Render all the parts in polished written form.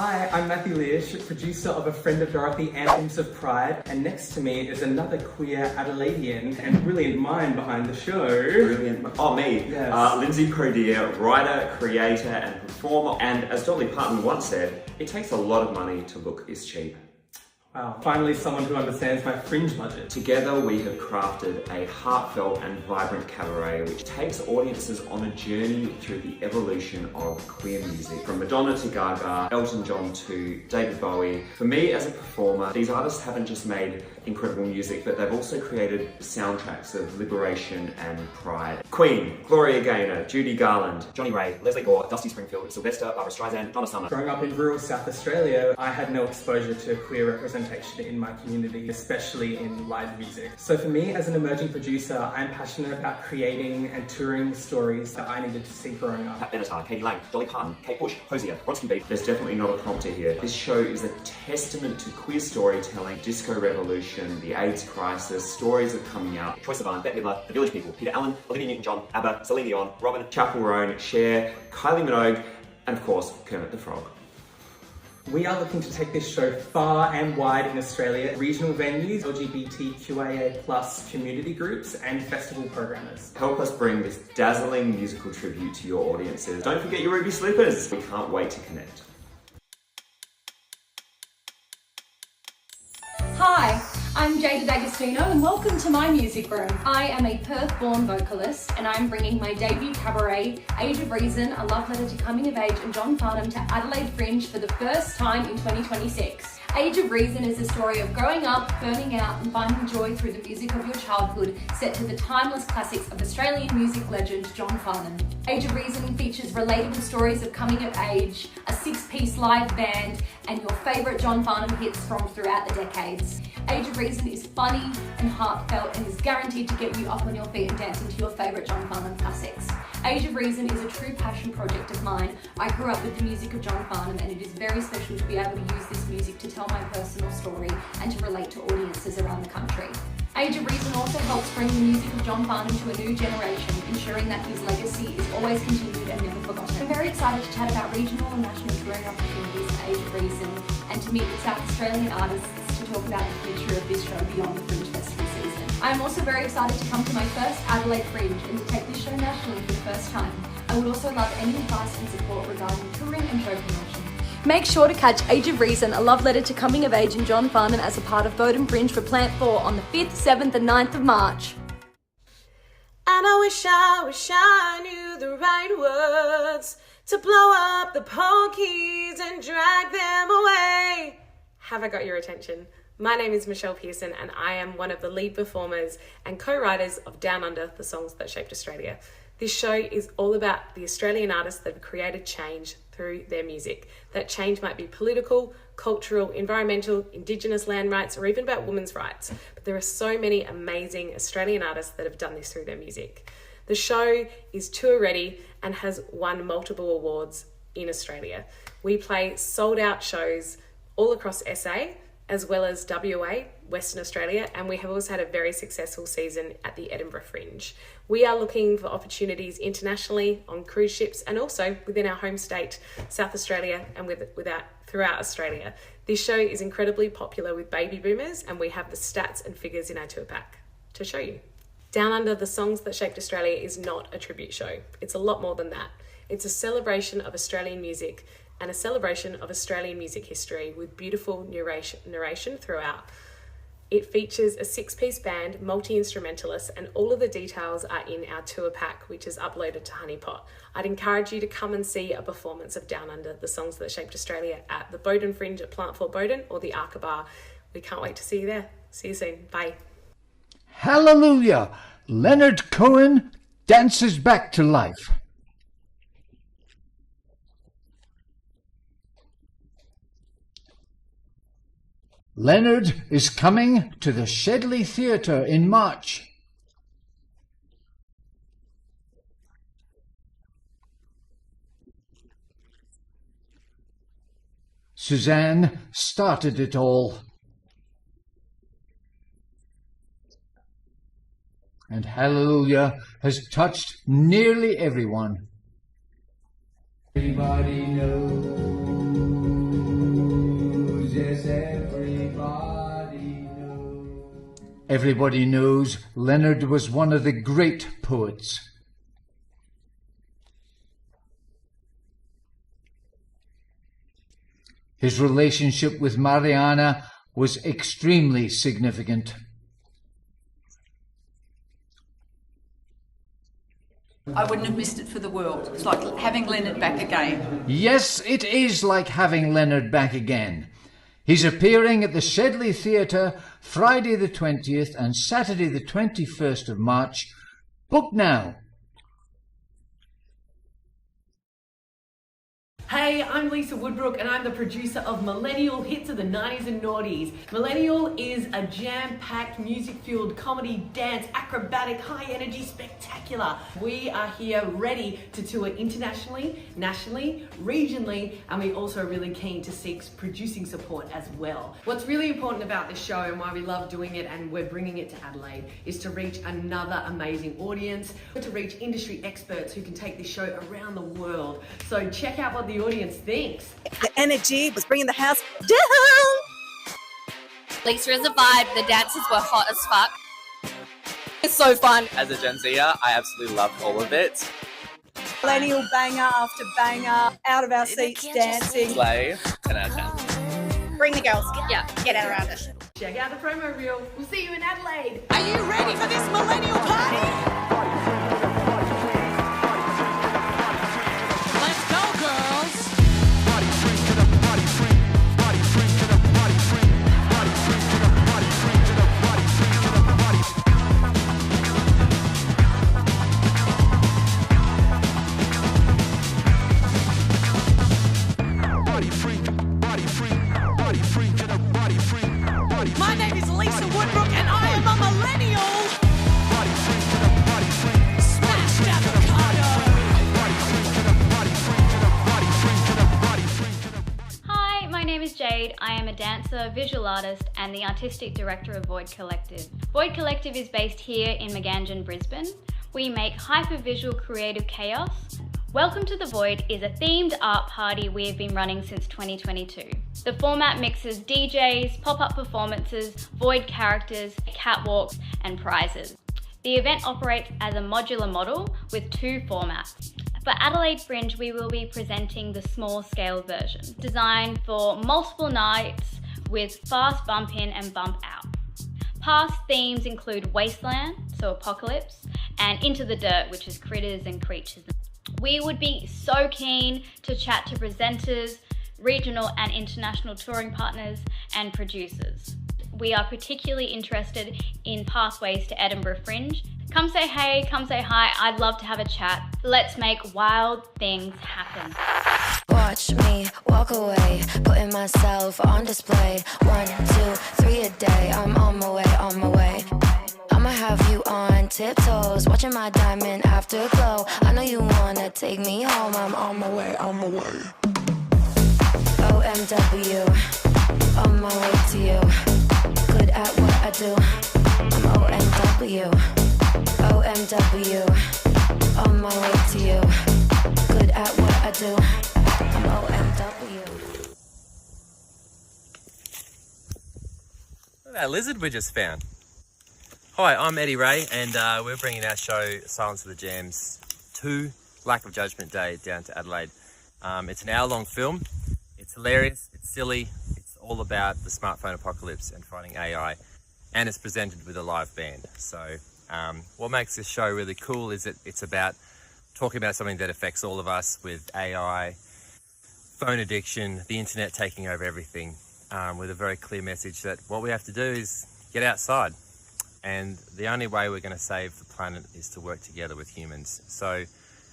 Hi, I'm Matthew Leish, producer of A Friend of Dorothy, Anthems of Pride, and next to me is another queer Adelaidean and brilliant mind behind the show. Brilliant. Oh, me. Yes. Lindsay Prodier, writer, creator, and performer. And as Dolly Parton once said, it takes a lot of money to look is cheap. Wow, finally someone who understands my fringe budget. Together we have crafted a heartfelt and vibrant cabaret which takes audiences on a journey through the evolution of queer music. From Madonna to Gaga, Elton John to David Bowie. For me as a performer, these artists haven't just made incredible music, but they've also created soundtracks of liberation and pride. Queen, Gloria Gaynor, Judy Garland, Johnny Ray, Leslie Gore, Dusty Springfield, Sylvester, Barbara Streisand, Donna Summer. Growing up in rural South Australia, I had no exposure to queer representation in my community, especially in live music. So for me, as an emerging producer, I'm passionate about creating and touring stories that I needed to see growing up. Pat Benatar, Katie Lang, Dolly Parton, Kate Bush, Hosier, Bronski Beat. There's definitely not a prompter here. This show is a testament to queer storytelling, disco revolution, the AIDS crisis, stories of coming out. Troye Sivan, Bette Midler, The Village People, Peter Allen, Olivia Newton-John, ABBA, Celine Dion, Robin, Chapel Roan, Cher, Kylie Minogue, and of course, Kermit the Frog. We are looking to take this show far and wide in Australia, regional venues, LGBTQIA+ community groups, and festival programmers. Help us bring this dazzling musical tribute to your audiences. Don't forget your ruby slippers. We can't wait to connect. Hi, I'm Jada D'Agostino and welcome to my music room. I am a Perth-born vocalist and I'm bringing my debut cabaret, Age of Reason, A Love Letter to Coming of Age and John Farnham to Adelaide Fringe for the first time in 2026. Age of Reason is a story of growing up, burning out and finding joy through the music of your childhood, set to the timeless classics of Australian music legend John Farnham. Age of Reason features relatable stories of coming of age, a 6-piece live band and your favourite John Farnham hits from throughout the decades. Age of Reason is funny and heartfelt and is guaranteed to get you up on your feet and dancing to your favourite John Farnham classics. Age of Reason is a true passion project of mine. I grew up with the music of John Farnham and it is very special to be able to use this music to tell my personal story and to relate to audiences around the country. Age of Reason also helps bring the music of John Farnham to a new generation, ensuring that his legacy is always continued and never forgotten. I'm very excited to chat about regional and national touring opportunities at Age of Reason and to meet with South Australian artists to talk about the future of this show beyond the Fringe Festival season. I am also very excited to come to my first Adelaide Fringe and to take this show nationally for the first time. I would also love any advice and support regarding touring and show promotion. Make sure to catch Age of Reason, A Love Letter to Coming of Age and John Farnham as a part of Bowden Fringe for Plant 4 on the 5th, 7th and 9th of March. And I wish I knew the right words to blow up the pokies and drag them away. Have I got your attention? My name is Michelle Pearson and I am one of the lead performers and co-writers of Down Under, the songs that shaped Australia. This show is all about the Australian artists that have created change through their music. That change might be political, cultural, environmental, Indigenous land rights, or even about women's rights. But there are so many amazing Australian artists that have done this through their music. The show is tour ready and has won multiple awards in Australia. We play sold out shows all across SA, as well as WA, Western Australia, and we have also had a very successful season at the Edinburgh Fringe. We are looking for opportunities internationally on cruise ships and also within our home state, South Australia, and throughout Australia. This show is incredibly popular with baby boomers and we have the stats and figures in our tour pack to show you. Down Under, the songs that shaped Australia is not a tribute show. It's a lot more than that. It's a celebration of Australian music and a celebration of Australian music history with beautiful narration throughout. It features a 6-piece band, multi-instrumentalists, and all of the details are in our tour pack, which is uploaded to Honeypot. I'd encourage you to come and see a performance of Down Under, the songs that shaped Australia at the Bowden Fringe at Plant 4 Bowden or the Arca Bar. We can't wait to see you there. See you soon. Bye. Hallelujah! Leonard Cohen dances back to life. Leonard is coming to the Shedley Theatre in March. Suzanne started it all. And Hallelujah has touched nearly everyone. Everybody knows Yes, everybody knows Leonard was one of the great poets. His relationship with Mariana was extremely significant. I wouldn't have missed it for the world. It's like having Leonard back again. Yes, it is like having Leonard back again. He's appearing at the Shedley Theatre Friday the 20th and Saturday the 21st of March. Book now. Hey, I'm Lisa Woodbrook and I'm the producer of Millennial Hits of the 90s and Noughties. Millennial is a jam-packed, music-fueled comedy, dance, acrobatic, high-energy spectacular. We are here ready to tour internationally, nationally, regionally, and we're also really keen to seek producing support as well. What's really important about this show and why we love doing it and we're bringing it to Adelaide is to reach another amazing audience, to reach industry experts who can take this show around the world. So check out what the audience thinks. The energy was bringing the house down. Lisa is a vibe. The dances were hot as fuck. It's so fun. As a Gen Zer, I absolutely loved all of it. Millennial banger after banger, out of our seats dancing. Slay, 10 out of 10. Bring the girls. Yeah. Get out around it. Check out the promo reel. We'll see you in Adelaide. Are you ready for this millennial party? My name is Lisa Woodbrook and I am a millennial. Smashed avocado. Hi, my name is Jade. I am a dancer, visual artist and the artistic director of Void Collective. Void Collective is based here in Maganjan, Brisbane. We make hyper-visual creative chaos. Welcome to the Void is a themed art party we have been running since 2022. The format mixes DJs, pop-up performances, Void characters, catwalks, and prizes. The event operates as a modular model with 2 formats. For Adelaide Fringe, we will be presenting the small-scale version, designed for multiple nights with fast bump in and bump out. Past themes include Wasteland, so Apocalypse, and Into the Dirt, which is critters and creatures. We would be so keen to chat to presenters, regional and international touring partners, and producers. We are particularly interested in pathways to Edinburgh Fringe. Come say hey, come say hi, I'd love to have a chat. Let's make wild things happen. Watch me walk away, putting myself on display. 1, 2, 3 a day, I'm on my way, on my way. I'ma have you on tiptoes, watching my diamond afterglow. I know you wanna take me home, I'm on my way, on my way. OMW, on my way to you. Good at what I do, I'm OMW. OMW, on my way to you. Good at what I do, I'm OMW. Look at that lizard we just found. Hi, I'm Eddie Ray and we're bringing our show Silence of the Jams 2 Lack of Judgment Day down to Adelaide. It's an hour-long film. It's hilarious, it's silly, it's all about the smartphone apocalypse and fighting AI, and it's presented with a live band. So what makes this show really cool is that it's about talking about something that affects all of us with AI, phone addiction, the internet taking over everything, with a very clear message that what we have to do is get outside. And the only way we're going to save the planet is to work together with humans. So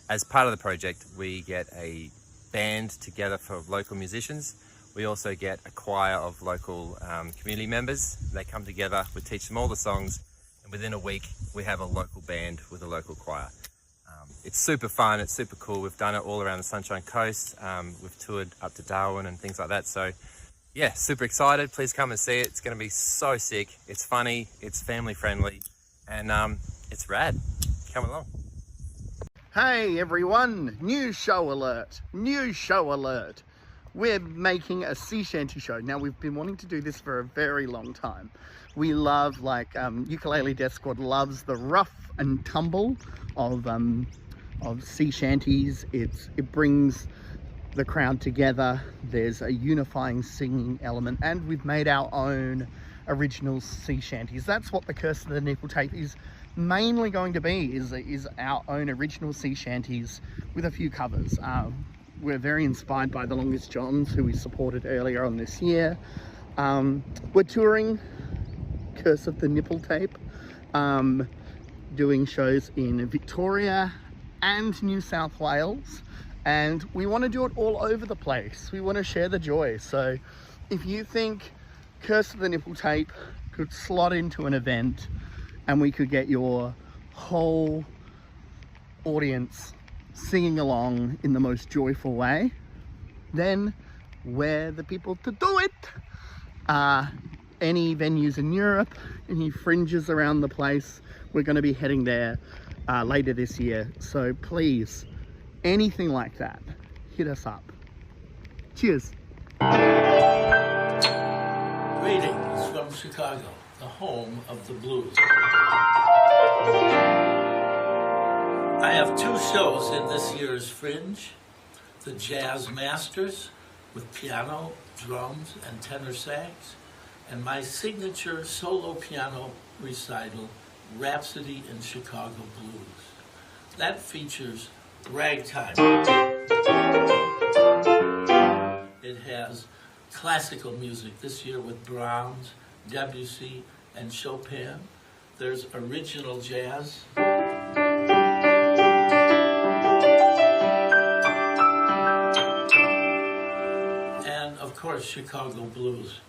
as part of the project, we get a band together for local musicians. We also get a choir of local community members. They come together, we teach them all the songs, and within a week we have a local band with a local choir. It's super fun, it's super cool. We've done it all around the Sunshine Coast. We've toured up to Darwin and things like that. So yeah, super excited. Please come and see it. It's going to be so sick. It's funny, it's family friendly, and it's rad. Come along. Hey everyone, new show alert, new show alert. we're making a sea shanty show. Now, we've been wanting to do this for a very long time. We love, like, Ukulele Death Squad loves the rough and tumble of sea shanties. It brings the crowd together. There's a unifying singing element, and we've made our own original sea shanties. That's what the Curse of the Nipple Tape is mainly going to be, is our own original sea shanties with a few covers. We're very inspired by The Longest Johns, who we supported earlier on this year. We're touring Curse of the Nipple Tape, doing shows in Victoria and New South Wales, and we want to do it all over the place. We want to share the joy. So if you think Curse of the Nipple Tape could slot into an event and we could get your whole audience singing along in the most joyful way, then we're the people to do it. Any venues in Europe, any fringes around the place, we're going to be heading there later this year. So please, anything like that, hit us up. Cheers. Greetings from Chicago, the home of the blues. I have two shows in this year's Fringe: the Jazz Masters with piano, drums, and tenor sax, and my signature solo piano recital, Rhapsody in Chicago Blues. That features ragtime. It has classical music this year with Brahms, Debussy, and Chopin. There's original jazz. And of course, Chicago blues.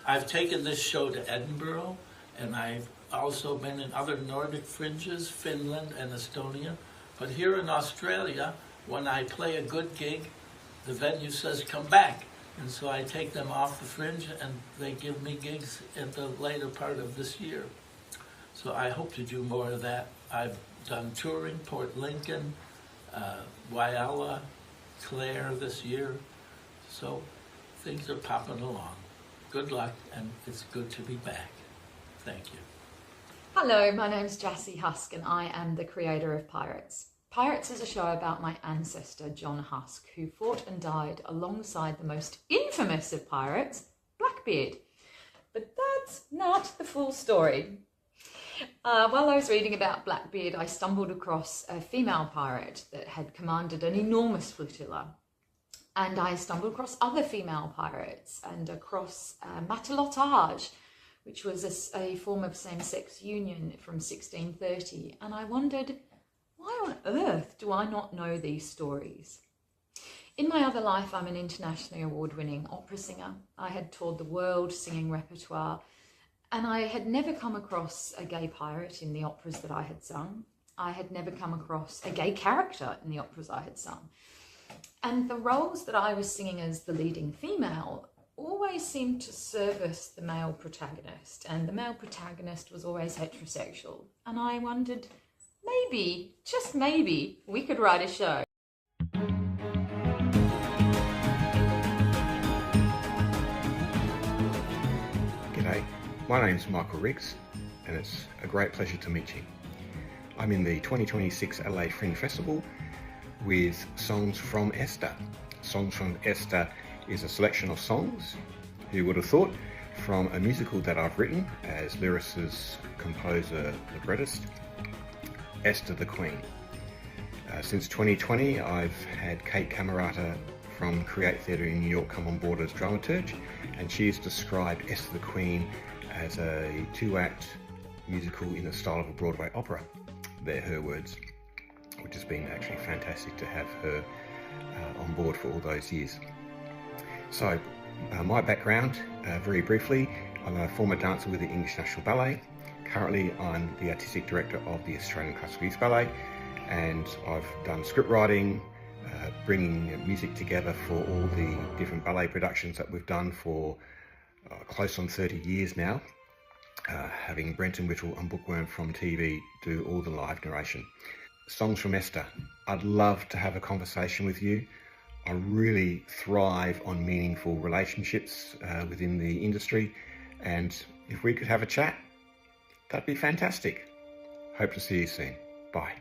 I've taken this show to Edinburgh, and I've also been in other Nordic fringes, Finland and Estonia. But here in Australia, when I play a good gig, the venue says, come back. And so I take them off the Fringe, and they give me gigs at the later part of this year. So I hope to do more of that. I've done touring, Port Lincoln, Whyalla, Clare this year. So things are popping along. Good luck, and it's good to be back. Thank you. Hello, my name's Jessie Husk, and I am the creator of Pirates. Pirates is a show about my ancestor, John Husk, who fought and died alongside the most infamous of pirates, Blackbeard. But that's not the full story. While I was reading about Blackbeard, I stumbled across a female pirate that had commanded an enormous flotilla. And I stumbled across other female pirates and across matelotage, which was a form of same-sex union from 1630. And I wondered, why on earth do I not know these stories? In my other life, I'm an internationally award-winning opera singer. I had toured the world singing repertoire, and I had never come across a gay pirate in the operas that I had sung. I had never come across a gay character in the operas I had sung. And the roles that I was singing as the leading female always seemed to service the male protagonist, and the male protagonist was always heterosexual. And I wondered, maybe, just maybe, we could write a show. G'day, my name's Michael Riggs, and it's a great pleasure to meet you. I'm in the 2026 Adelaide Fringe Festival with Songs from Esther. Songs from Esther is a selection of songs, who would have thought, from a musical that I've written as lyricist, composer, librettist, Esther the Queen. Since 2020, I've had Kate Camerata from Create Theatre in New York come on board as dramaturge, and she has described Esther the Queen as a two-act musical in the style of a Broadway opera. They're her words, which has been actually fantastic to have her on board for all those years. So, my background, very briefly, I'm a former dancer with the English National Ballet. Currently, I'm the Artistic Director of the Australian Classical Youth Ballet, and I've done script writing, bringing music together for all the different ballet productions that we've done for close on 30 years now. having Brenton Whittle and Bookworm from TV do all the live narration. Songs from Esther. I'd love to have a conversation with you. I really thrive on meaningful relationships within the industry, and if we could have a chat, that'd be fantastic. Hope to see you soon. Bye.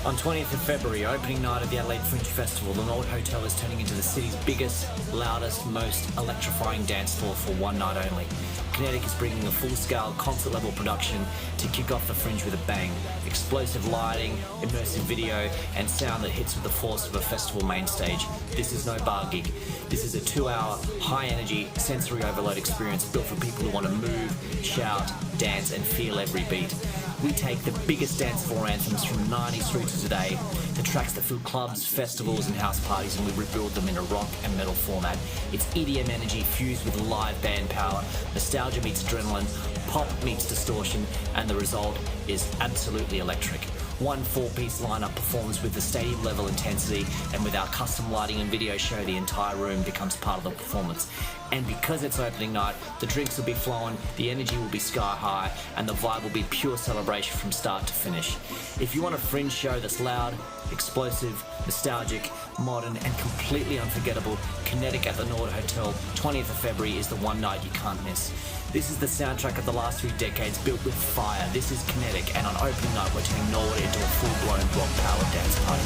On 20th of February, opening night of the Adelaide Fringe Festival, the Nord Hotel is turning into the city's biggest, loudest, most electrifying dance floor for one night only. Kinetic is bringing a full-scale, concert-level production to kick off the Fringe with a bang. Explosive lighting, immersive video, and sound that hits with the force of a festival main stage. This is no bar gig. This is a 2-hour, high-energy, sensory overload experience built for people who want to move, shout, dance, and feel every beat. We take the biggest dance floor anthems from 90s through to today, the tracks that fill clubs, festivals and house parties, and we rebuild them in a rock and metal format. It's EDM energy fused with live band power, nostalgia meets adrenaline, pop meets distortion, and the result is absolutely electric. One 4-piece lineup performs with the stadium level intensity, and with our custom lighting and video show, the entire room becomes part of the performance. And because it's opening night, the drinks will be flowing, the energy will be sky high, and the vibe will be pure celebration from start to finish. If you want a Fringe show that's loud, explosive, nostalgic, modern, and completely unforgettable, Kinetic at the Nord Hotel, 20th of February is the one night you can't miss. This is the soundtrack of the last 3 decades built with fire. This is Kinetic, and on opening night we're turning Nord into a full-blown rock power dance party.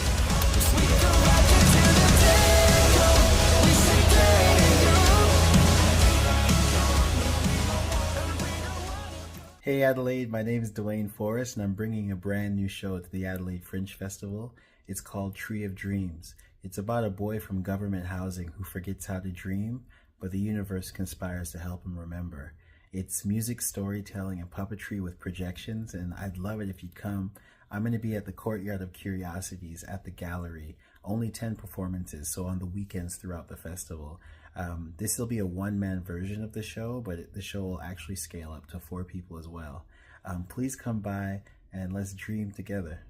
We'll see you there. Hey Adelaide, my name is Dwayne Forrest and I'm bringing a brand new show to the Adelaide Fringe Festival. It's called Tree of Dreams. It's about a boy from government housing who forgets how to dream, but the universe conspires to help him remember. It's music, storytelling, and puppetry with projections, and I'd love it if you'd come. I'm going to be at the Courtyard of Curiosities at the gallery. Only 10 performances, so on the weekends throughout the festival. This will be a one-man version of the show, but the show will actually scale up to 4 people as well. Please come by and let's dream together.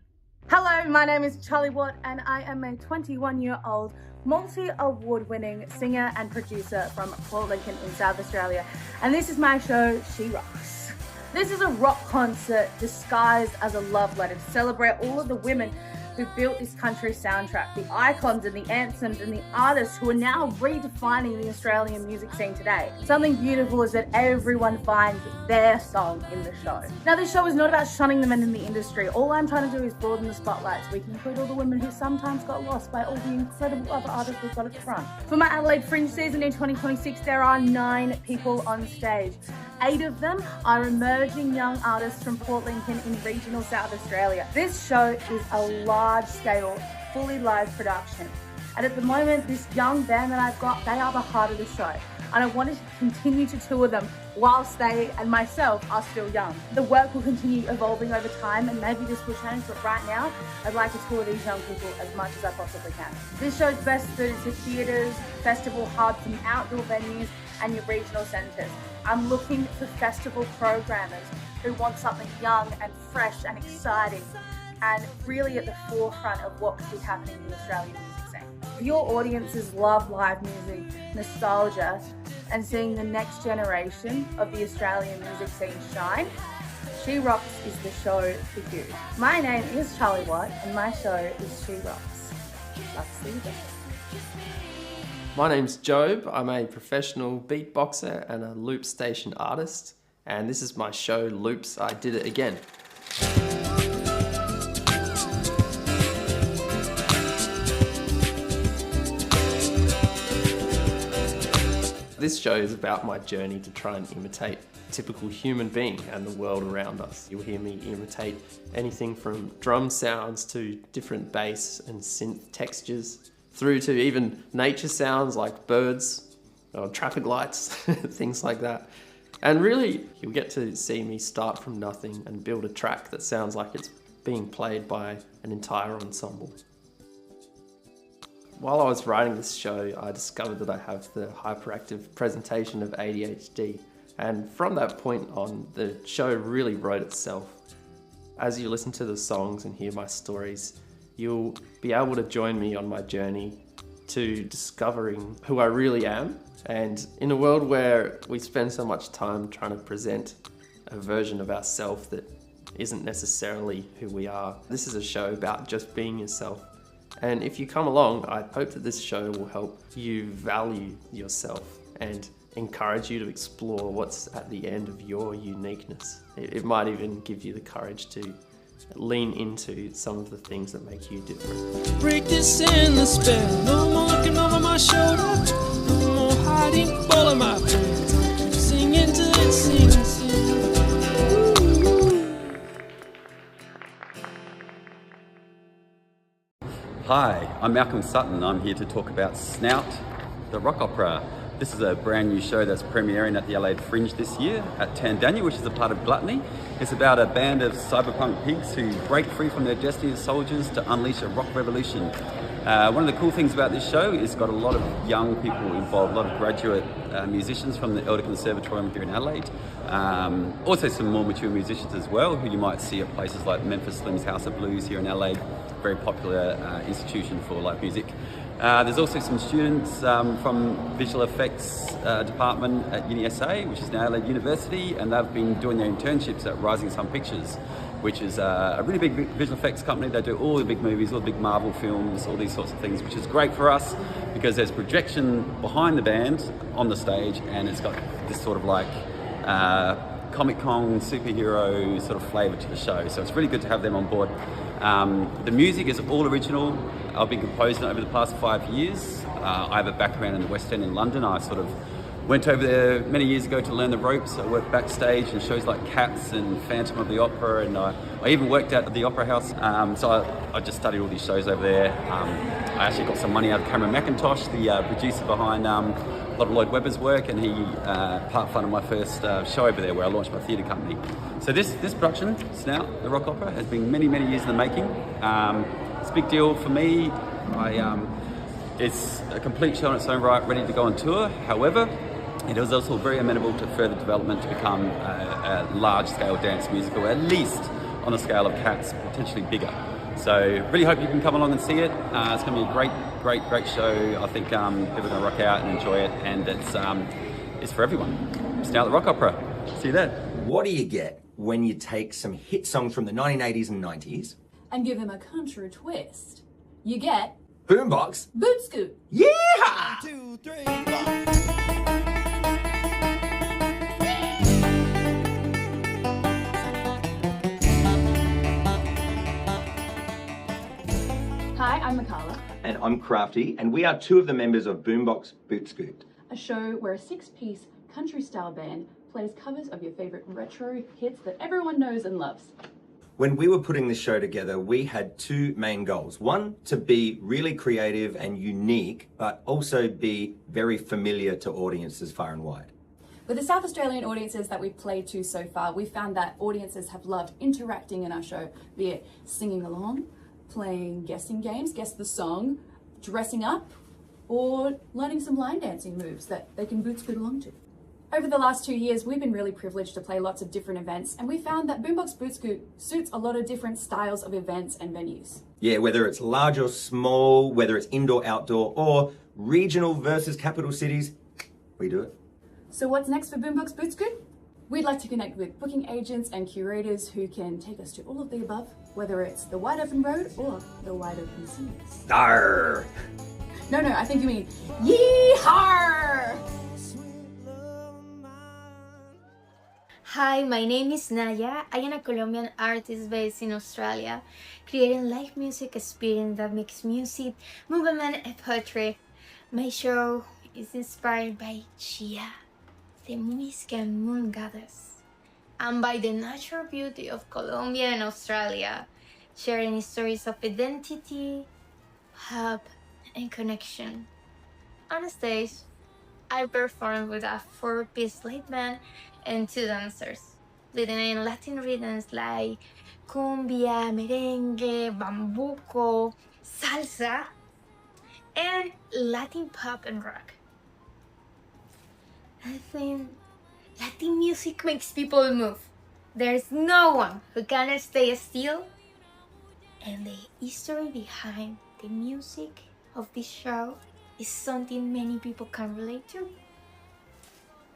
Hello, my name is Charlie Watt and I am a 21-year-old multi-award-winning singer and producer from Port Lincoln in South Australia. And this is my show, She Rocks. This is a rock concert disguised as a love letter to celebrate all of the women who built this country's soundtrack, the icons and the anthems and the artists who are now redefining the Australian music scene today. Something beautiful is that everyone finds their song in the show. Now this show is not about shunning the men in the industry. All I'm trying to do is broaden the spotlight so we can include all the women who sometimes got lost by all the incredible other artists we've got at the front. For my Adelaide Fringe season in 2026, there are 9 people on stage. 8 of them are emerging young artists from Port Lincoln in regional South Australia. This show is a large-scale, fully live production. And at the moment, this young band that I've got, they are the heart of the show. And I wanted to continue to tour them whilst they and myself are still young. The work will continue evolving over time and maybe this will change, but right now, I'd like to tour these young people as much as I possibly can. This show's best suited to theatres, festival hubs and outdoor venues and your regional centres. I'm looking for festival programmers who want something young and fresh and exciting and really at the forefront of what could be happening in the Australian music scene. If your audiences love live music, nostalgia, and seeing the next generation of the Australian music scene shine, She Rocks is the show for you. My name is Charlie Watt and my show is She Rocks. Love to see you there. My name's Job. I'm a professional beatboxer and a loop station artist, and this is my show Loops, I Did It Again. This show is about my journey to try and imitate a typical human being and the world around us. You'll hear me imitate anything from drum sounds to different bass and synth textures, through to even nature sounds like birds or traffic lights, things like that. And really, you'll get to see me start from nothing and build a track that sounds like it's being played by an entire ensemble. While I was writing this show, I discovered that I have the hyperactive presentation of ADHD. And from that point on, the show really wrote itself. As you listen to the songs and hear my stories, you'll be able to join me on my journey to discovering who I really am. And in a world where we spend so much time trying to present a version of ourselves that isn't necessarily who we are. This is a show about just being yourself. And if you come along, I hope that this show will help you value yourself and encourage you to explore what's at the end of your uniqueness. It might even give you the courage to lean into some of the things that make you different. Break this in the spell. No more looking over my shoulder. No more hiding all of my plans. I keep singing till it sings. Hi, I'm Malcolm Sutton. I'm here to talk about Snout, the rock opera. This is a brand new show that's premiering at the Adelaide Fringe this year at Tandanya, which is a part of Gluttony. It's about a band of cyberpunk pigs who break free from their destiny as soldiers to unleash a rock revolution. One of the cool things about this show is it's got a lot of young people involved, a lot of graduate musicians from the Elder Conservatorium here in Adelaide. Also some more mature musicians as well, who you might see at places like Memphis Slim's House of Blues here in Adelaide, very popular institution for live music. There's also some students from visual effects department at UniSA, which is now Adelaide University, and they've been doing their internships at Rising Sun Pictures, which is a really big visual effects company. They do all the big movies, all the big Marvel films, all these sorts of things, which is great for us because there's projection behind the band on the stage, and it's got this sort of like Comic-Con superhero sort of flavour to the show. So it's really good to have them on board. The music is all original. I've been composing it over the past 5 years. I have a background in the West End in London. I sort of went over there many years ago to learn the ropes. I worked backstage in shows like Cats and Phantom of the Opera, and I even worked at the Opera House. So I just studied all these shows over there. I actually got some money out of Cameron McIntosh, the producer behind a lot of Lloyd Webber's work, and he part funded my first show over there where I launched my theatre company. So this production, Snout, the rock opera, has been many years in the making. It's a big deal for me. It's a complete show in its own right, ready to go on tour. However, it is also very amenable to further development to become a large-scale dance musical, at least on the scale of Cats, potentially bigger. So really hope you can come along and see it. It's going to be a great show. I think people are going to rock out and enjoy it, and it's for everyone. Snout the rock opera. See you there. What do you get when you take some hit songs from the 1980s and 90s And give them a country twist? You get boombox Boot Scoot. Yeah! 1, 2, 3, 4. Hi, I'm Mikala, And I'm Crafty, and we are two of the members of Boombox Boot Scoot. a show where a 6-piece country-style band plays covers of your favourite retro hits that everyone knows and loves. When we were putting this show together, we had two main goals. One, to be really creative and unique, but also be very familiar to audiences far and wide. With the South Australian audiences that we've played to so far, we found that audiences have loved interacting in our show, be it singing along, playing guessing games, guess the song, dressing up, or learning some line dancing moves that they can boot scoot along to. Over the last 2 years, we've been really privileged to play lots of different events, and we found that Boombox Boot Scoot suits a lot of different styles of events and venues. Yeah, whether it's large or small, whether it's indoor, outdoor, or regional versus capital cities, we do it. So what's next for Boombox Boot Scoot? We'd like to connect with booking agents and curators who can take us to all of the above, whether it's the wide open road or the wide open seas. Arr! No, I think you mean yee-har! Hi, my name is Naya. I am a Colombian artist based in Australia, creating live music experience that makes music, movement, and poetry. My show is inspired by Chia, the Mexican moon goddess, and by the natural beauty of Colombia and Australia, sharing stories of identity, hope, and connection. On stage, I performed with a 4-piece light band and 2 dancers, leading in Latin rhythms like cumbia, merengue, bambuco, salsa, and Latin pop and rock. I think Latin music makes people move. There's no one who can stay still, and the history behind the music of this show is something many people can relate to.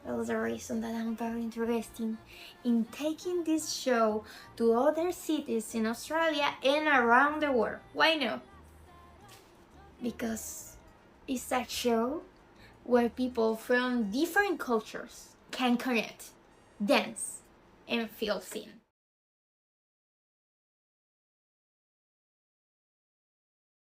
That's the reason that I'm very interested in taking this show to other cities in Australia and around the world. Why not? Because it's a show where people from different cultures can connect, dance, and feel seen.